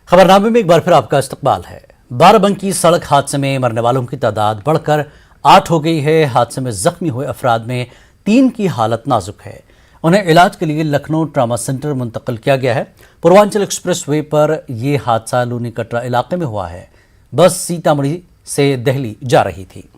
खबरनामे में एक बार फिर आपका इस्तकबाल है। बाराबंकी सड़क हादसे में मरने वालों की तादाद बढ़कर 8 हो गई है। हादसे में जख्मी हुए अफराद में 3 की हालत नाजुक है। उन्हें इलाज के लिए लखनऊ ट्रामा सेंटर मुंतकिल किया गया है। पूर्वांचल एक्सप्रेस वे पर यह हादसा लूनी कटरा इलाके में हुआ है। बस सीतामढ़ी से दिल्ली जा रही थी।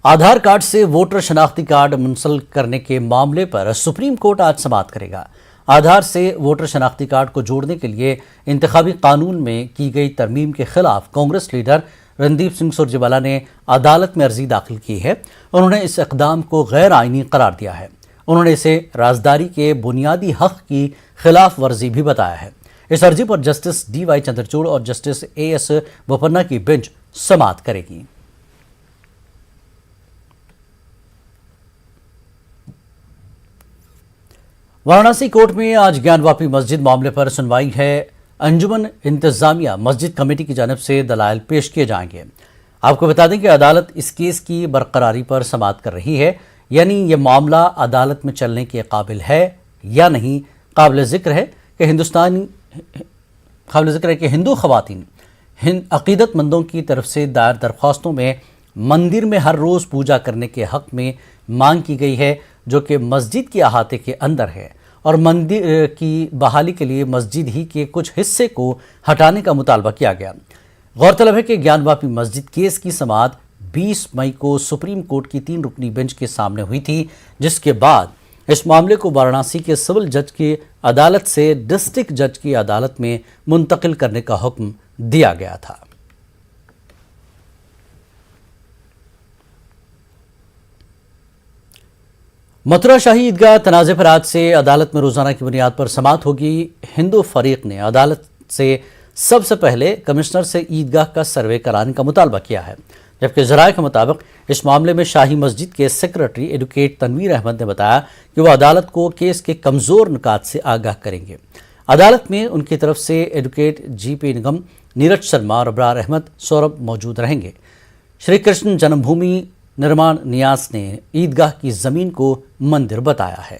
आधार कार्ड से वोटर शनाख्ती कार्ड मुंसलिक करने के मामले पर सुप्रीम कोर्ट आज समाअत करेगा। आधार से वोटर शनाख्ती कार्ड को जोड़ने के लिए इंतखाबी कानून में की गई तरमीम के खिलाफ कांग्रेस लीडर रणदीप सिंह सुरजेवाला ने अदालत में अर्जी दाखिल की है। उन्होंने इस इक़दाम को गैर आईनी करार दिया है। उन्होंने इसे राजदारी के बुनियादी हक की खिलाफ वर्जी भी बताया है। इस अर्जी पर जस्टिस DY चंद्रचूड़ और जस्टिस AS बोपन्ना की बेंच समाअत करेगी। वाराणसी कोर्ट में आज ज्ञानवापी मस्जिद मामले पर सुनवाई है। अंजुमन इंतजामिया मस्जिद कमेटी की जानिब से दलाइल पेश किए जाएंगे। आपको बता दें कि अदालत इस केस की बरकरारी पर समाअत कर रही है, यानी यह मामला अदालत में चलने के काबिल है या नहीं। काबिल जिक्र है कि हिंदू खवातीन अकीदतमंदों की तरफ से दायर दरख्वास्तों में मंदिर में हर रोज़ पूजा करने के हक में मांग की गई है, जो कि मस्जिद के अहाते के अंदर है, और मंदिर की बहाली के लिए मस्जिद ही के कुछ हिस्से को हटाने का मुतालबा किया गया। गौरतलब है कि ज्ञानवापी मस्जिद केस की समाअत 20 मई को सुप्रीम कोर्ट की 3 रुकनी बेंच के सामने हुई थी, जिसके बाद इस मामले को वाराणसी के सिविल जज की अदालत से डिस्ट्रिक्ट जज की अदालत में मुंतकिल करने का हुक्म दिया गया था। मथुरा शाही ईदगाह तनाज़े पर आज से अदालत में रोजाना की बुनियाद पर समाअत होगी। हिंदू फरीक ने अदालत से सबसे पहले कमिश्नर से ईदगाह का सर्वे कराने का मुतालबा किया है, जबकि ज़राए के मुताबिक इस मामले में शाही मस्जिद के सेक्रेटरी एडवोकेट तनवीर अहमद ने बताया कि वह अदालत को केस के कमज़ोर नुकात से आगाह करेंगे। अदालत में उनकी तरफ से एडवोकेट GP निगम, नीरज शर्मा और अबरार अहमद सौरभ मौजूद रहेंगे। श्री कृष्ण जन्मभूमि निर्माण न्यास ने ईदगाह की ज़मीन को मंदिर बताया है।